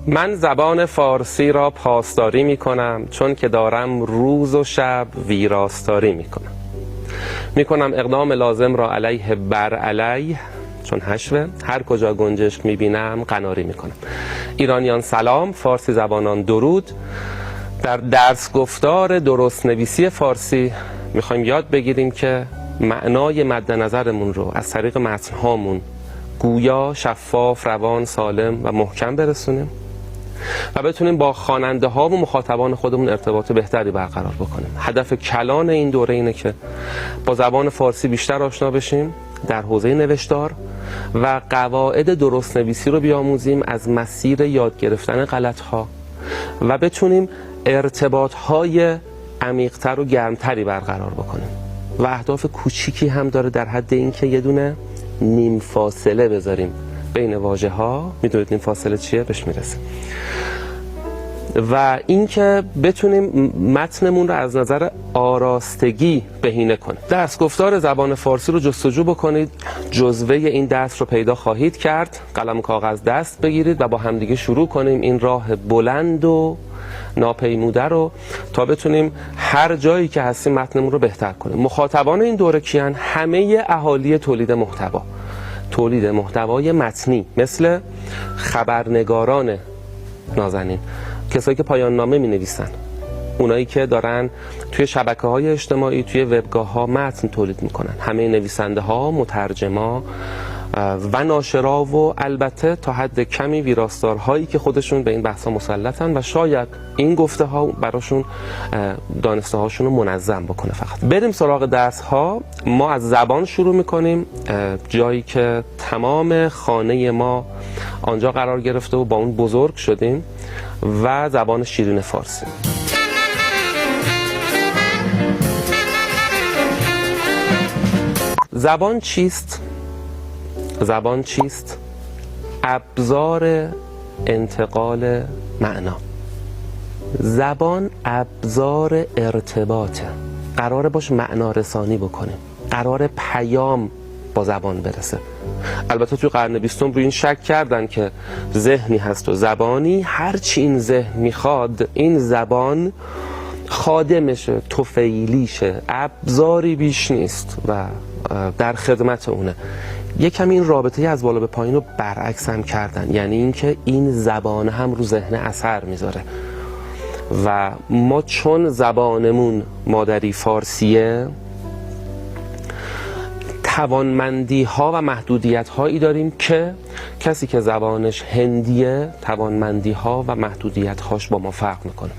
من زبان فارسی را پاسداری می کنم، چون که دارم روز و شب ویراستاری می کنم. می کنم اقدام لازم را علیه بر علیه، چون حشوه، هر کجا گنجشک می بینم قناری می کنم. ایرانیان سلام، فارسی زبانان درود. در درس گفتار درست نویسی فارسی می خواهیم یاد بگیریم که معنای مد نظرمون رو از طریق متنهامون گویا، شفاف، روان، سالم و محکم برسونیم و بتونیم با خواننده ها و مخاطبان خودمون ارتباط بهتری برقرار بکنیم. هدف کلان این دوره اینه که با زبان فارسی بیشتر آشنا بشیم در حوزه نوشتار و قواعد درست نویسی رو بیاموزیم از مسیر یاد گرفتن غلط ها و بتونیم ارتباط های عمیق‌تر و گرمتری برقرار بکنیم. و اهداف کوچیکی هم داره در حد اینکه یه دونه نیم فاصله بذاریم بین واژه ها. میدونید نیم فاصله چیه؟ بهش میرسیم. و اینکه بتونیم متنمون رو از نظر آراستگی بهینه کنیم. درس گفتار زبان فارسی رو جستجو بکنید، جزوه این درس رو پیدا خواهید کرد. قلم و کاغذ دست بگیرید و با همدیگه شروع کنیم این راه بلند و ناپیموده رو تا بتونیم هر جایی که هستیم متنمون رو بهتر کنیم. مخاطبان این دوره کیان؟ همه اهالی تولید محتوا، تولید محتوای متنی، مثل خبرنگاران نازنین، کسایی که پایان نامه می نویسن، اونایی که دارن توی شبکه‌های اجتماعی، توی وبگاه‌ها متن تولید میکنن، همه نویسنده ها، مترجما و ناشرا و البته تا حد کمی ویراستارهایی که خودشون به این بحثا مسلطن و شاید این گفته ها براشون دانسته هاشون رو منظم بکنه. فقط بریم سراغ درس ها. ما از زبان شروع میکنیم، جایی که تمام خانه ما آنجا قرار گرفته و با اون بزرگ شدیم، و زبان شیرین فارسی. زبان چیست؟ زبان چیست؟ ابزار انتقال معنا. زبان ابزار ارتباطه. قراره باش معنا رسانی بکنیم، قراره پیام با زبان برسه. البته توی قرن 20 روی این شک کردن که ذهنی هست و زبانی، هرچی این ذهن میخواد این زبان خادمشه، طفیلیشه، ابزاری بیش نیست و در خدمت اونه. یک کمی این رابطه از بالا به پایین رو برعکس هم کردن، یعنی اینکه این زبان هم رو ذهن اثر میذاره و ما چون زبانمون مادری فارسیه توانمندی ها و محدودیت هایی داریم که کسی که زبانش هندیه توانمندی ها و محدودیت هاش با ما فرق میکنه.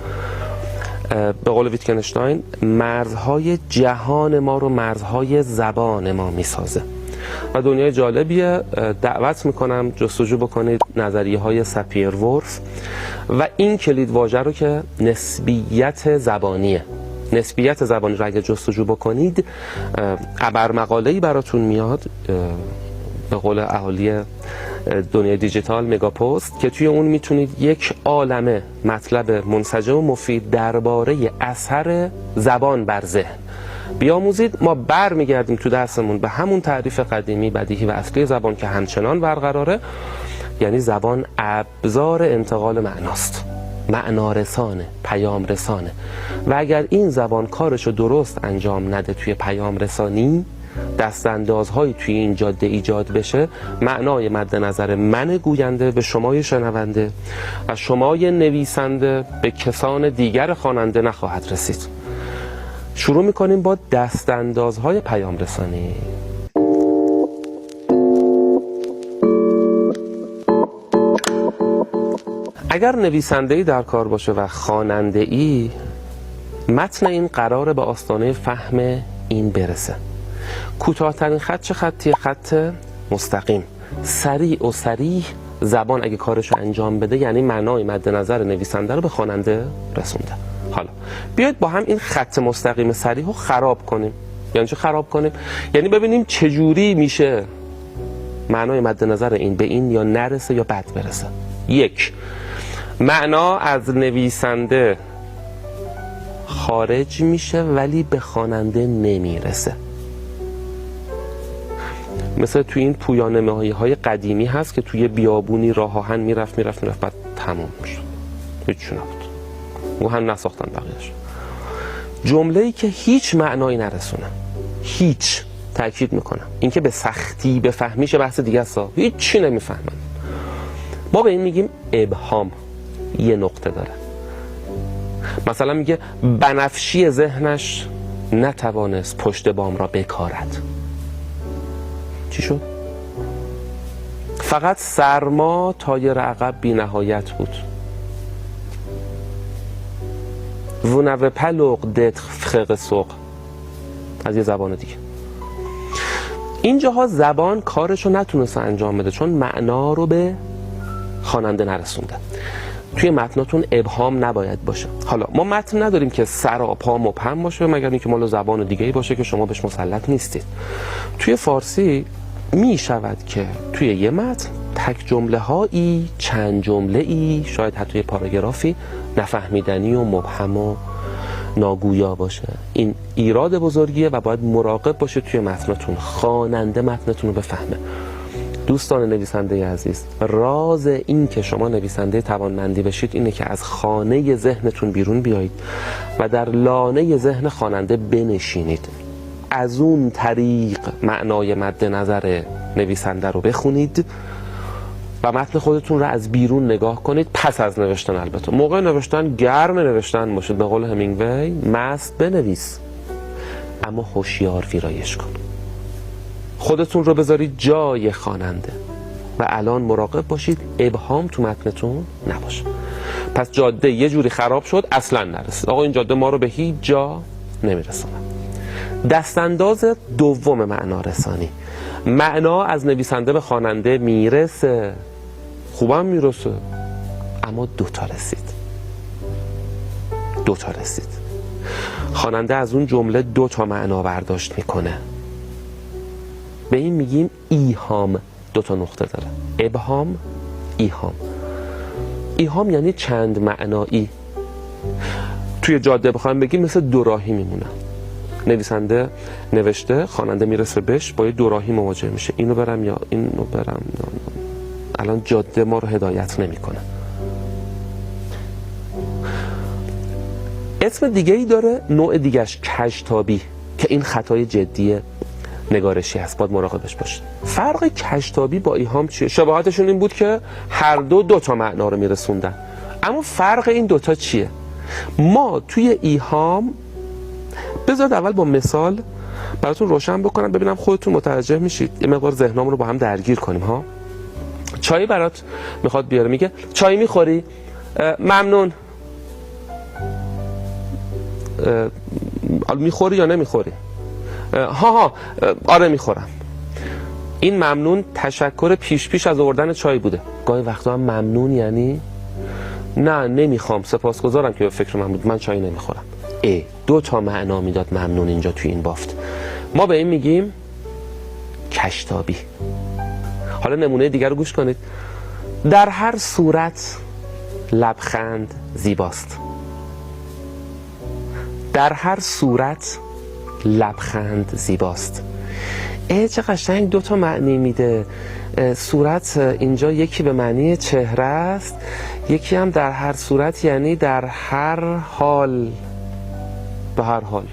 به قول ویتکنشتاین مرزهای جهان ما رو مرزهای زبان ما میسازه و دنیای جالبیه. دعوت میکنم جستجو بکنید نظریه های سپیر-ورف و این کلید واژه رو که نسبیت زبانیه. نسبیت زبانی رو اگه جستجو بکنید خبرمقاله‌ای براتون میاد، به قول اهالی دنیای دیجیتال مگاپوست، که توی اون میتونید یک عالمه مطلب منسجم و مفید درباره اثر زبان بر ذهن بیاموزید. ما برمیگردیم تو درسمون به همون تعریف قدیمی، بدیهی و اصلی زبان که همچنان برقراره، یعنی زبان ابزار انتقال معناست، معنا رسانه، پیام رسانه. و اگر این زبان کارشو درست انجام نده توی پیام رسانی، دستاندازهایی توی این جاده ایجاد بشه، معنای مد نظر من گوینده به شمای شنونده و شمای نویسنده به کسان دیگر خواننده نخواهد رسید. شروع میکنیم با دستاندازهای پیام رسانی. اگر نویسنده‌ای در کار باشه و خواننده‌ای، متن این قراره به آستانه فهم این برسه. کوتاه‌ترین خط چه خطیه؟ خط مستقیم. سریع و صریح زبان اگه کارشو انجام بده، یعنی معنای مد نظر نویسنده رو به خواننده رسونده. حالا بیاید با هم این خط مستقیم صریح رو خراب کنیم. یعنی چه خراب کنیم؟ یعنی ببینیم چجوری میشه معنای مد نظر این به این یا نرسه یا بد برسه. یک، معنا از نویسنده خارج میشه ولی به خواننده نمیرسه. مثل توی این پویانمه‌های قدیمی هست که توی بیابونی راه آهن میرفت بعد تموم میشد، هیچ نبود، و هم نساختن بقیه‌اش. جمله‌ای که هیچ معنایی نرسونه، هیچ، تاکید میکنم اینکه به سختی بفهمیشه بحث دیگه است، هیچ چی نمیفهمن. ما به این میگیم ابهام. یه نقطه داره، مثلا میگه بنفشی ذهنش نتوانست پشت بام را بکارد. چی شد؟ فقط سرما تایر عقب بی نهایت بود. ونو پلوق دت خق سوق، از یه زبان دیگه. اینجاها زبان کارشو نتونسته انجام بده چون معنا رو به خواننده نرسونده. توی متناتون ابهام نباید باشه. حالا ما متن نداریم که سراپا مبهم باشه مگر اینکه مال زبان دیگه‌ای باشه که شما بهش مسلط نیستید. توی فارسی می شود که توی یه متن تک جمله هایی، چند جمله ای، شاید حتی یه پاراگرافی نفهمیدنی و مبهم و ناگویا باشه. این ایراد بزرگیه و باید مراقب باشه توی متناتون، خواننده متنتون رو بفهمه. دوستان نویسنده عزیز، راز این که شما نویسنده توانمندی بشید اینه که از خانه ذهنتون بیرون بیایید و در لانه ذهن خواننده بنشینید. از اون طریق معنای مد نظر نویسنده رو بخونید و متن خودتون رو از بیرون نگاه کنید. پس از نوشتن، البته موقع نوشتن گرم نوشتن باشید، به قول همینگوی مست بنویس، اما هوشیار ویرایش کن. خودتون رو بذارید جای خواننده و الان مراقب باشید ابهام تو متنتون نباشه. پس جاده یه جوری خراب شد اصلا نرسید. آقا این جاده ما رو به هیچ جا نمیرسونه. دستانداز دوم معنا رسانی. معنا از نویسنده به خواننده میرسه، خوبم میرسه، اما دوتا رسید. خواننده از اون جمله 2 معنا برداشت میکنه. به این میگیم ایهام. 2 نقطه داره، ابهام، ایهام. ایهام یعنی چند معنایی. توی جاده بخوایم بگیم مثل دوراهی میمونه. نویسنده نوشته، خواننده میرسه بهش، با یه دوراهی مواجه میشه، اینو برم یا اینو برم. الان جاده ما رو هدایت نمیکنه. اسم دیگه ای داره، نوع دیگهش کژتابی، که این خطای جدی نگارشی هست، باید مراقبش باشید. فرق کژتابی با ایهام چیه؟ شباهتشون این بود که هر دو معنا رو میرسوندن، اما فرق این دوتا چیه؟ ما توی ایهام، بذارید اول با مثال براتون روشن بکنم ببینم خودتون متوجه میشید، یه مقدار ذهنمون رو با هم درگیر کنیم ها. چای برات میخواد بیاره، میگه چای میخوری؟ ممنون. میخوری یا نمیخوری؟ ها آره میخورم. این ممنون تشکر پیش از آوردن چای بوده. گاهی وقتا هم ممنون یعنی نه نمیخوام، سپاسگزارم که به فکر من بود، من چای نمیخورم. 2 معنا میداد ممنون اینجا توی این بافت. ما به این میگیم کژتابی. حالا نمونه دیگر رو گوش کنید. در هر صورت لبخند زیباست. در هر صورت لبخند زیباست. چه قشنگ 2 معنی میده. صورت اینجا یکی به معنی چهره است، یکی هم در هر صورت یعنی در هر حال، به هر حال.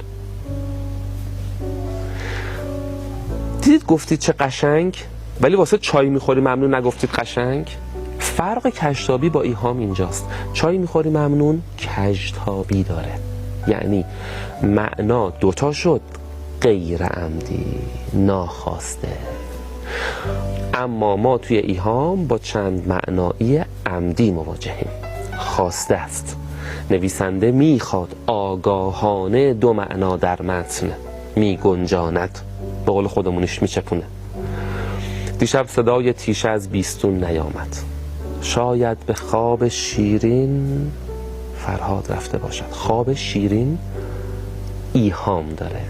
دیدید گفتید چه قشنگ، ولی واسه چای میخوری ممنون نگفتید قشنگ. فرق کژتابی با ایهام اینجاست. چای میخوری ممنون کژتابی داره، یعنی معنا 2 شد، غیر عمدی، ناخواسته. اما ما توی ایهام با چند معنایی عمدی مواجهیم. خواسته است. نویسنده میخواد آگاهانه 2 معنا در متن میگنجاند، به قول خودمونش میچپونه. دیشب صدای تیشه از بیستون نیامد، شاید به خواب شیرین فرهاد رفته باشد. خواب شیرین ایهام داره،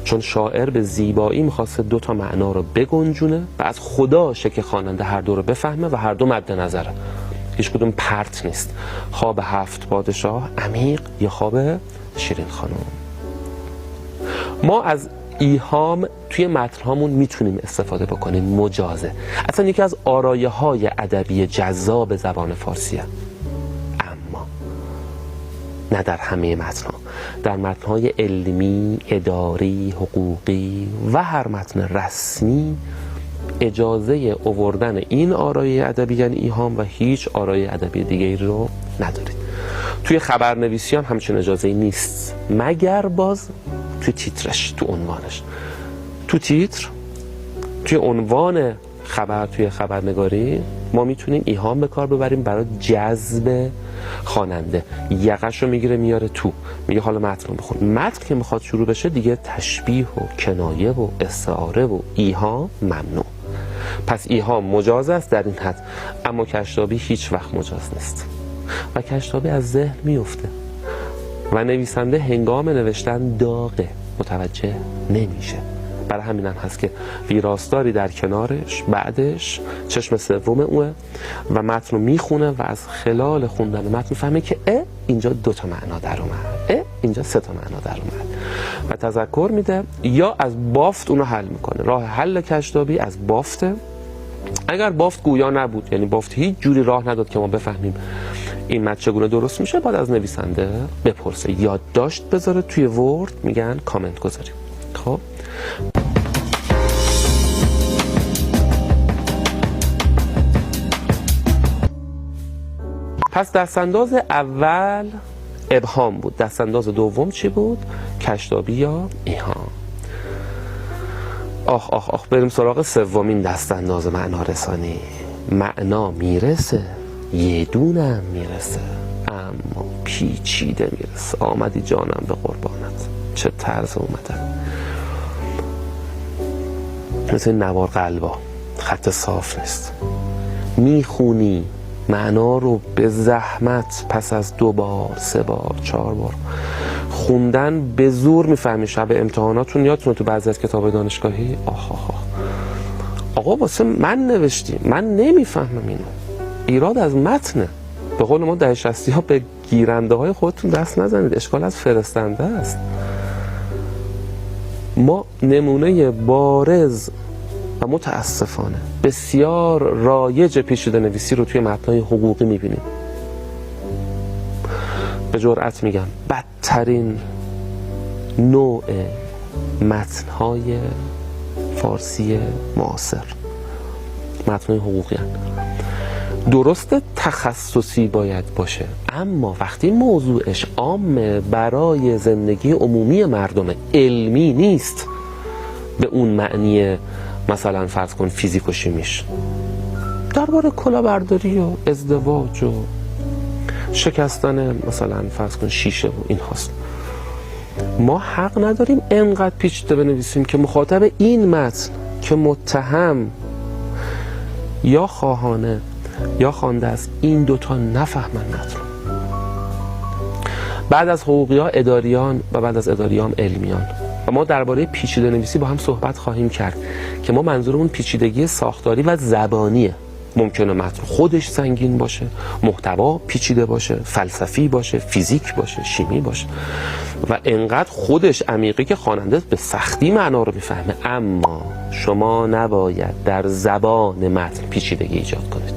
چون شاعر به زیبایی میخواسته 2 معنا رو بگنجونه و از خداشه که خواننده هر 2 رو بفهمه و هر 2 مد نظره، هیچ کدوم پرت نیست. خواب 7 پادشاه عمیق یا خواب شیرین خانم. ما از ایهام توی متن‌هامون میتونیم استفاده بکنیم، مجازه. اصلا یکی از آرایه‌های ادبی جذاب زبان فارسیه، اما نه در همه متن‌ها. در متن‌های علمی، اداری، حقوقی و هر متن رسمی اجازه آوردن این آرایه ادبی یعنی ایهام و هیچ آرایه ادبی دیگری رو ندارید. توی خبرنویسی هم همچین اجازه‌ای نیست، مگر باز توی تیترش، تو عنوانش. تو تیتر، توی عنوان خبر، توی خبرنگاری ما میتونیم ایهام به کار ببریم برای جذب خواننده. یقش رو میگیره میاره تو، میگه حالا متن رو بخون. متن که میخواد شروع بشه دیگه تشبیه و کنایه و استعاره و ایهام ممنوع. پس ایهام مجاز است در این حد، اما کشتابی هیچ وقت مجاز نیست و کشتابی از ذهن میفته و نویسنده هنگام نوشتن داغه، متوجه نمیشه. برای همین هم هست که ویراستاری در کنارش بعدش چشم سوم اوه و متن رو میخونه و از خلال خوندن متن میفهمه که اینجا 2 تا معنا در اومد، اینجا 3 تا معنا در اومد و تذکر میده یا از بافت اونو حل میکنه. راه حل کشتابی از بافته. اگر بافت گویا نبود، یعنی بافت هیچ جوری راه نداد که ما بفهمیم این متن چگونه درست میشه، باید از نویسنده بپرسه، یادداشت بذاره توی ورد، میگن کامنت گذاری. خب پس دستانداز اول ابهام بود، دستانداز دوم چی بود؟ کشتابی یا ایهام. آخ بریم سراغ سومین دستانداز معنا رسانی. معنا میرسه، یه دونم میرسه، اما پیچیده میرسه. آمدی جانم به قربانت. چه طرز اومده، مثل نوار قلبا، خط صاف نیست. میخونی معنا رو به زحمت، پس از 2 بار 3 بار 4 بار خوندن به زور میفهمی. شب امتحاناتون یادتونه تو بعضی از کتاب دانشگاهی آقا واسه من نوشتی، من نمیفهمم اینو. ایراد از متنه. به قول ما دهه 60 ها به گیرنده های خودتون دست نزنید، اشکال از فرستنده است. ما نمونه بارز و متاسفانه بسیار رایج پیچیده نویسی رو توی متن‌های حقوقی می‌بینیم. به جرئت میگم بدترین نوع متن‌های فارسی معاصر متن‌های حقوقی هستند. درست تخصصی باید باشه، اما وقتی موضوعش عامه، برای زندگی عمومی مردم، علمی نیست به اون معنی مثلا فرض کن فیزیک و شیمیش، درباره کلاهبرداری و ازدواج و شکستن مثلا فرض کن شیشه و این هاست، ما حق نداریم انقدر پیچیده بنویسیم که مخاطب این متن که متهم یا خواهانه یا خوانده است این 2 تا نفهمن متن. بعد از حقوقی ها اداریان و بعد از اداریان علمیان و ما درباره پیچیده نویسی با هم صحبت خواهیم کرد که ما منظورمون پیچیدگی ساختاری و زبانیه. ممکنه متن خودش سنگین باشه، محتوا پیچیده باشه، فلسفی باشه، فیزیک باشه، شیمی باشه و انقدر خودش عمیقی که خواننده به سختی معنا رو میفهمه. اما شما نباید در زبان متن پیچیدگی ایجاد کنید.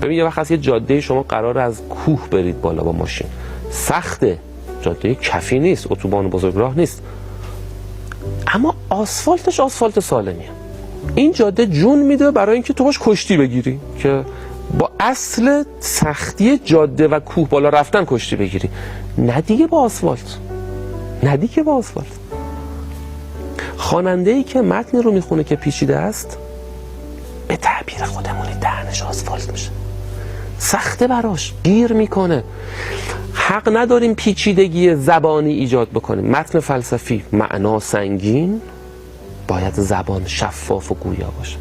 ببین یه وقت از یه جاده شما قرار از کوه برید بالا با ماشین، سخته، جاده کفی نیست، اتوبان بزرگراه نیست، اما آسفالتش آسفالت سالمیه. این جاده جون میده برای اینکه تو باش کشتی بگیری، که با اصل سختی جاده و کوه بالا رفتن کشتی بگیری، نه دیگه با آسفالت، نه دیگه با آسفالت. خواننده‌ای که متن رو میخونه که پیچیده است، به تعبیر خودمونی دهنش آسفالت میشه، سخته براش، گیر میکنه. حق نداریم پیچیدگی زبانی ایجاد بکنیم. متن فلسفی معنا سنگین، باید زبان شفاف و گویا باشه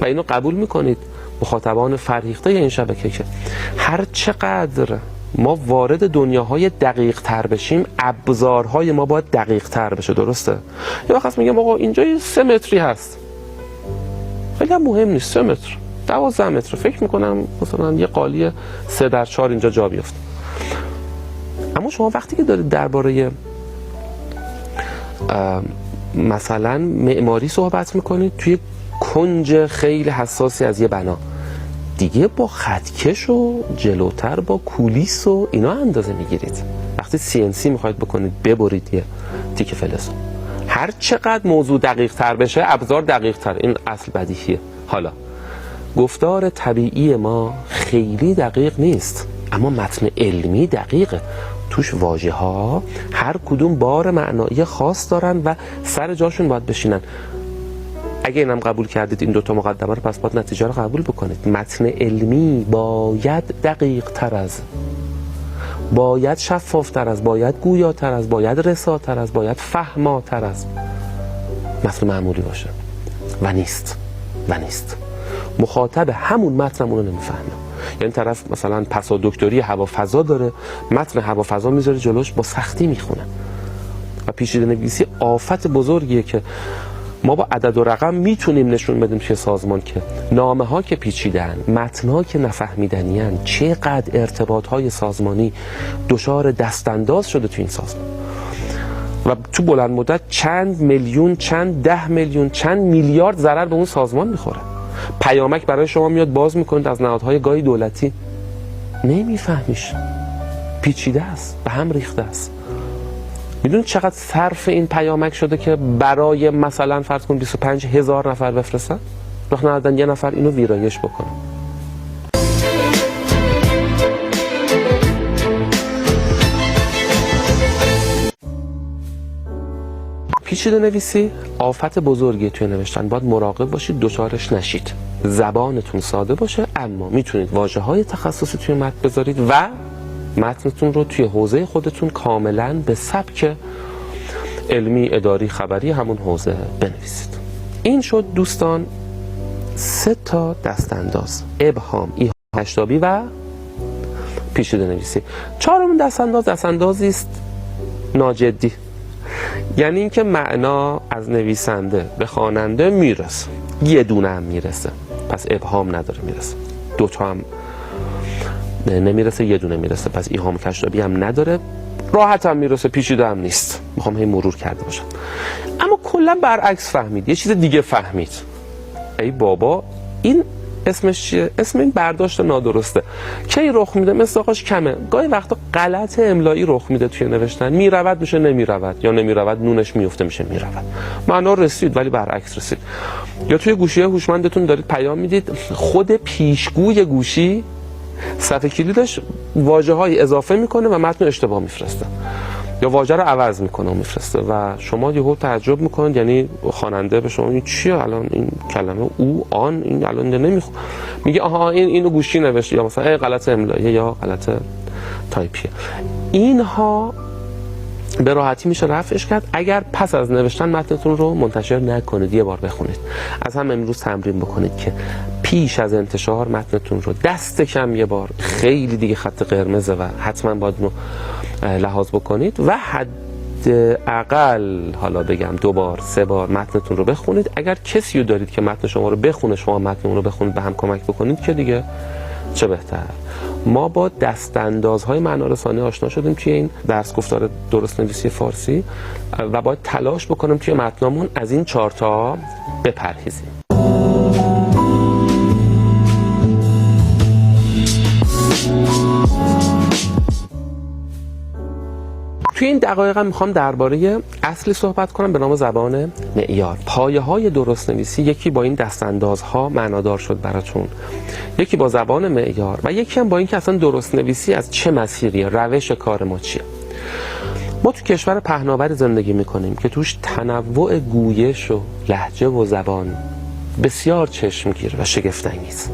و اینو قبول میکنید مخاطبان فرهیخته این شبکه که هر چقدر ما وارد دنیاهای دقیق تر بشیم، ابزارهای ما باید دقیق تر بشه. درسته؟ یه وقت میگم آقا اینجا 3 متری هست، خیلی هم مهم نیست، 3 متر 12 متر، فکر میکنم مثلا یه قالی 3x4 اینجا جا بیفته. اما شما وقتی که دارید درباره مثلا معماری صحبت میکنید توی کنج خیلی حساسی از یه بنا، دیگه با خطکش و جلوتر با کولیس و اینا اندازه میگیرید. وقتی CNC میخواید بکنید ببرید یه تیکه فلز، هر چقدر موضوع دقیق تر بشه ابزار دقیق تر، این اصل بدیهیه. حالا گفتار طبیعی ما خیلی دقیق نیست، اما متن علمی دقیقه. توش واژه ها هر کدوم بار معنایی خاص دارن و سر جاشون باید بشینن. اگه اینم قبول کردید این دوتا مقدمه رو، پس باید نتیجه رو قبول بکنید. متن علمی باید دقیق تر از، باید شفاف تر از، باید گویاتر از، باید رساتر از، باید فهماتر از متن معمولی باشه و نیست. مخاطب همون متن اون رو نمیفهمه. یعنی طرف مثلا پسا دکتری هوافضا داره، متن هوافضا میذاره جلوش، با سختی میخونه. و پیچیده نویسی آفت بزرگیه که ما با عدد و رقم میتونیم نشون بدیم توی سازمان که نامه ها که پیچیدن، متن ها که نفهمیدنی هن، چقدر ارتباط های سازمانی دچار دستانداز شده توی این سازمان و تو بلند مدت چند میلیون، چند 10 میلیون، چند میلیارد ضرر به اون سازمان میخوره. پیامک برای شما میاد باز میکنید از نهادهای گاهی دولتی، نمیفهمیش، پیچیده است، به هم ریخته است. میدونید چقدر صرف این پیامک شده که برای مثلا فرض کن 25,000 نفر بفرستن؟ راه ندادن یه نفر اینو ویرایش بکنه. پیچیده نویسی آفت بزرگی توی نوشتن، باید مراقب باشید دچارش نشید. زبانتون ساده باشه، اما میتونید واژه‌های تخصصی توی متن بذارید و متنتون رو توی حوزه خودتون کاملا به سبک علمی، اداری، خبری همون حوزه بنویسید. این شد دوستان 3 تا دستانداز: ابهام، ایهام، هشتابی و پیچیده نویسی. 4مین دستاندازی است ناجدی، یعنی اینکه معنا از نویسنده به خواننده میرسه، یه دونه هم میرسه، پس ابهام نداره، میرسه 2 تا هم نمیرسه، یه دونه میرسه، پس ایهام کشتابی هم نداره، راحت هم میرسه، پیچیده هم نیست. میخوام هی مرور کرده باشم. اما کلا برعکس فهمید، یه چیز دیگه فهمید. ای بابا این اسمش چیه؟ اسم این برداشت نادرسته. کی رخ میده؟ مصداقش کمه. گاهی وقتا غلط املایی رخ میده توی نوشتن. میرود میشه نمیرود، یا نمیرود نونش میفته میشه میرود. معنا رسید ولی برعکس رسید. یا توی گوشی هوشمندتون دارید پیام میدید، خود پیشگوی گوشی صفحه کلیدش واژه‌های اضافه میکنه و متن اشتباه میفرسته، یا واژه رو عوض میکنه و میفرسته و شما یهو تعجب میکنید. یعنی خواننده به شما میگه چیه الان این کلمه او آن این الان نمیخوام، میگه آها اینو گوشی نوشته، یا مثلا غلط املایی یا غلط تایپیه. اینها به راحتی میشه رفعش کرد اگر پس از نوشتن متنتون رو منتشر نکنید، یه بار بخونید. از هم امروز تمرین بکنید که پیش از انتشار متنتون رو دست کم یه بار، خیلی دیگه خط قرمزه و حتما باید رو لحاظ بکنید و حداقل حالا بگم 2 بار 3 بار متنتون رو بخونید. اگر کسی رو دارید که متن شما رو بخونه، شما متن اون رو بخونید، به هم کمک بکنید که دیگه چه بهتر. ما با دستاندازهای معنارسانی آشنا شدیم توی این درس گفتار درست نویسی فارسی و باید تلاش بکنیم توی متنامون از این 4 تا بپرهیزیم. توی این دقایق هم میخوام درباره اصلی صحبت کنم به نام زبان معیار. پایه‌های درست نویسی یکی با این دستاندازها معنادار شد براتون، یکی با زبان معیار و یکی هم با اینکه اصلا درست نویسی از چه مسیریه، روش کار ما چیه. ما تو کشور پهناوری زندگی میکنیم که توش تنوع گویش و لهجه و زبان بسیار چشمگیر و شگفت‌انگیز.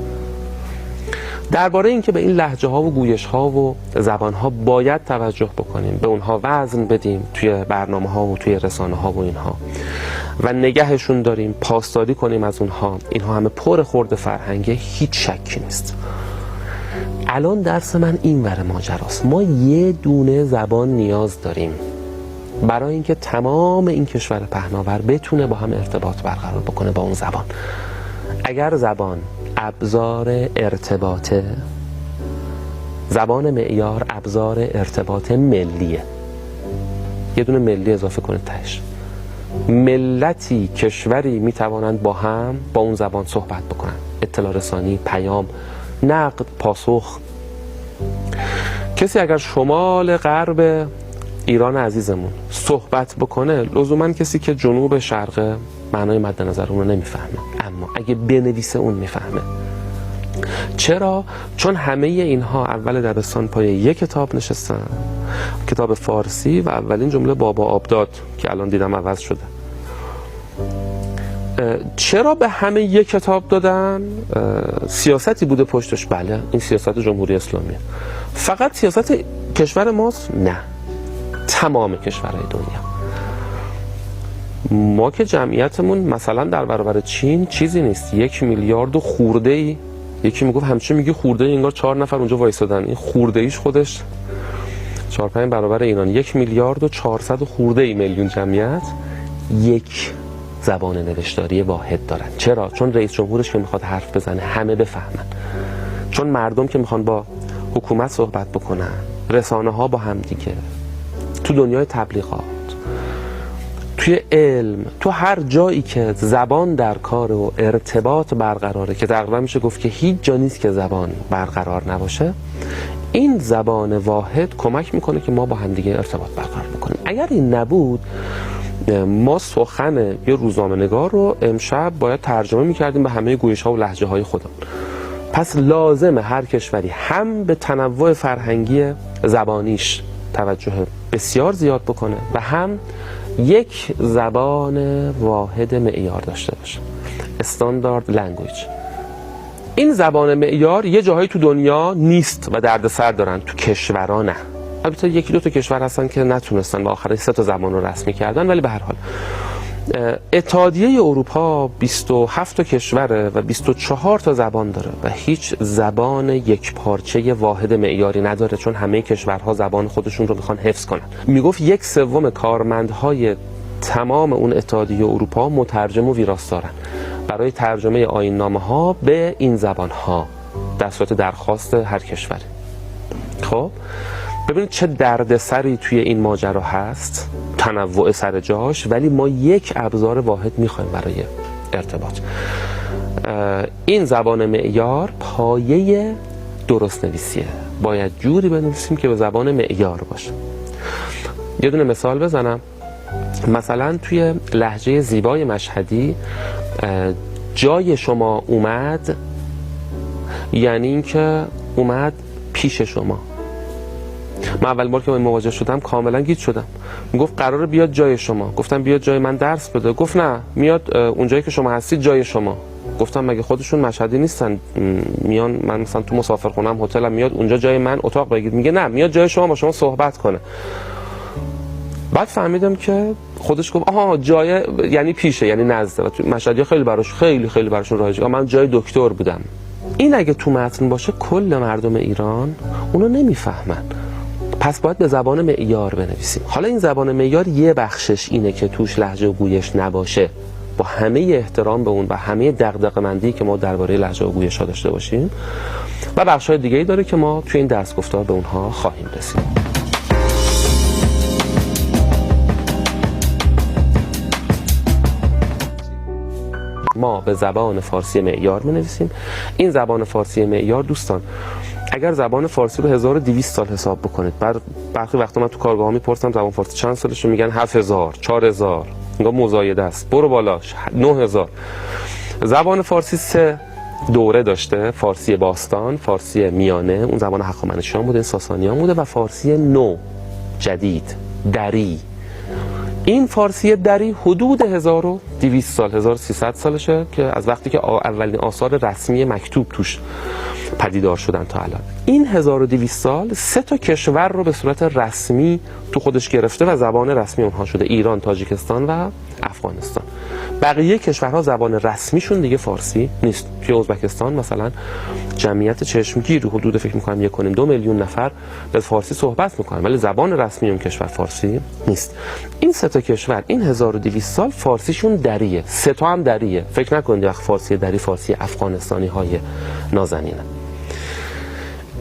درباره اینکه به این لهجه ها و گویش ها و زبان ها باید توجه بکنیم، به اونها وزن بدیم توی برنامه ها و توی رسانه ها و اینها و نگهشون داریم، پاسداری کنیم از اونها، اینها همه پر خورد فرهنگه، هیچ شکی نیست. الان درس من این ور ماجراست. ما یه دونه زبان نیاز داریم برای اینکه تمام این کشور پهناور بتونه با هم ارتباط برقرار بکنه با اون زبان. اگر زبان ابزار ارتباطه، زبان معیار ابزار ارتباط ملیه. یه دونه ملی اضافه کنید تهش. ملتی، کشوری میتوانند با هم با اون زبان صحبت بکنن، اطلاع رسانی، پیام، نقد، پاسخ. کسی اگر شمال غرب ایران عزیزمون صحبت بکنه، لزوما کسی که جنوب شرق معنای مد نظر اون رو نمیفهمه، اما اگه بنویسه اون میفهمه. چرا؟ چون همه اینها اول دبستان پای یک کتاب نشستن، کتاب فارسی، و اولین جمله بابا آبداد که الان دیدم عوض شده. چرا به همه یک کتاب دادن؟ سیاستی بوده پشتش؟ بله، این سیاست جمهوری اسلامیه. فقط سیاست کشور ماست؟ نه، تمام کشورهای دنیا. ما که جمعیتمون مثلا در برابر چین چیزی نیست، 1 میلیارد خورده ای. یکی میگفت همچه میگه خورده ای، انگار 4 نفر اونجا وایسادن. این خورده ایش خودش 4-5 برابر ایران. 1 میلیارد و 400 خورده ای میلیون جمعیت یک زبان نوشتاری واحد دارن. چرا؟ چون رئیس جمهورش که میخواد حرف بزنه همه بفهمن، چون مردم که میخوان با حکومت صحبت بکنن، رسانه ها با هم دیگه، تو دنیای تبلیغات، توی علم، تو هر جایی که زبان در کار و ارتباط برقراره، که تقریبا میشه گفت که هیچ جا نیست که زبان برقرار نباشه، این زبان واحد کمک میکنه که ما با هم دیگه ارتباط برقرار بکنیم. اگر این نبود، ما سخن یه روزنامه‌نگار رو امشب باید ترجمه میکردیم به همه گویش ها و لهجه های خودمون. پس لازمه هر کشوری هم به تنوع فرهنگی زبانیش توجه بسیار زیاد بکنه و هم یک زبان واحد معیار داشته باشه، استاندارد لنگویج. این زبان معیار یه جاهایی تو دنیا نیست و دردسر دارن، تو کشورها نه. البته 1-2 تا کشور هستن که نتونستن و آخرش 3 تا زبان رو رسمی کردن، ولی به هر حال اتحادیه اروپا 27 تا کشوره و 24 تا زبان داره و هیچ زبان یک پارچه واحد معیاری نداره، چون همه کشورها زبان خودشون رو میخوان حفظ کنن. میگفت 1/3 کارمندهای تمام اون اتحادیه اروپا مترجم و ویراستارن برای ترجمه آیین ها به این زبان ها در صورت درخواست هر کشوری. خب ببینید چه دردسری توی این ماجرا هست، تنوع سر جاش، ولی ما یک ابزار واحد میخوایم برای ارتباط. این زبان معیار پایه درست نویسیه، باید جوری بنویسیم که به زبان معیار باشه. یه دونه مثال بزنم، مثلا توی لهجه زیبای مشهدی جای شما اومد یعنی اینکه اومد پیش شما. من اول بار که من مواجه شدم کاملا گیج شدم. گفت قراره بیاد جای شما. گفتم بیاد جای من درس بده. گفت نه، میاد اون جایی که شما هستید جای شما. گفتم مگه خودشون مشهدی نیستن؟ میان، من مثلا تو مسافرخونه‌ام، هتلم، میاد اونجا جای من اتاق بگیر. میگه نه، میاد جای شما با شما صحبت کنه. بعد فهمیدم که خودش گفت آها جای یعنی پیشه، یعنی نزده. و تو مشهدی خیلی براشون رایجه. من جای دکتر بودم. این اگه تو متن باشه کل مردم ایران اونو نمیفهمن. پس باید به زبان معیار بنویسیم. حالا این زبان معیار یه بخشش اینه که توش لهجه و گویش نباشه، با همه احترام به اون و همه دغدغه‌مندی که ما درباره لهجه و گویش ها داشته باشیم، و بخش‌های دیگه‌ای داره که ما توی این درس گفتار به اونها خواهیم رسید. ما به زبان فارسی معیار می‌نویسیم. این زبان فارسی معیار دوستان، اگر زبان فارسی رو 1200 سال حساب بکنید، برخی وقتا من تو کارگاه‌ها میپرسم زبان فارسی چند سالشه، میگن 7000 4000، انگار مزایده است، برو بالاش 9000. زبان فارسی 3 دوره داشته: فارسی باستان، فارسی میانه، اون زبان هخامنشیان بوده، ساسانیان بوده، و فارسی نو جدید دری. این فارسی دری حدود 1200 سال 1300 سالشه که از وقتی که اولین آثار رسمی مکتوب توش پدیدار شدن تا الان. این 1200 سال 3 تا کشور رو به صورت رسمی تو خودش گرفته و زبان رسمی اونها شده: ایران، تاجیکستان و افغانستان. بقیه کشورها زبان رسمیشون دیگه فارسی نیست. توی ازبکستان مثلا جمعیت چشمگیر حدود فکر می‌کنم 1.2 میلیون نفر به فارسی صحبت می‌کنن، ولی زبان رسمی اون کشور فارسی نیست. این 3 تا کشور این 1200 سال فارسیشون دریه. 3 تا هم دریه. فکر نکنید وقت فارسی دری فارسی افغانستانی‌های نازنینه.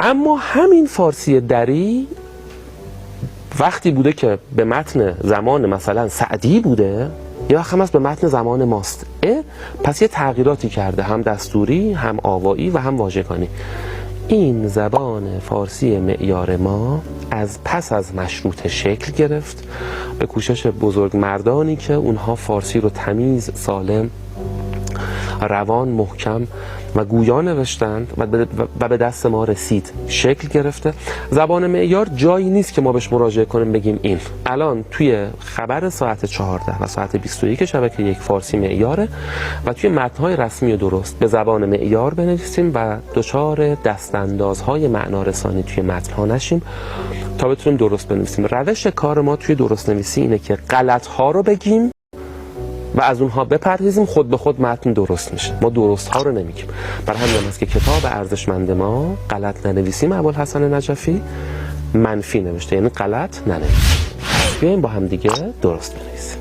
اما همین فارسی دری وقتی بوده که به متن زمان مثلا سعدی بوده، یه وقت هم از به متن زمان ماست. پس یه تغییراتی کرده، هم دستوری، هم آوایی و هم واژگانی. این زبان فارسی معیار ما از پس از مشروطه شکل گرفت به کوشش بزرگ مردانی که اونها فارسی رو تمیز، سالم، روان، محکم و گویا نوشتند و به دست ما رسید، شکل گرفته. زبان معیار جایی نیست که ما بهش مراجعه کنیم بگیم این. الان توی خبر ساعت 14 و ساعت 21 شبکه یک فارسی معیاره و توی متن‌های رسمی درست به زبان معیار بنویسیم و دچار دستاندازهای معنارسانی توی متن‌ها نشیم تا بتونیم درست بنویسیم. روش کار ما توی درست نویسی اینه که غلط‌ها رو بگیم و از اونها بپرهیزیم، خود به خود متن درست میشه. ما درست ها رو نمیگیم. برای همین است که کتاب ارزشمند ما غلط ننویسیم ابوالحسن نجفی منفی نوشته، یعنی غلط ننویسیم. بیایم با هم دیگه درست بنویسیم.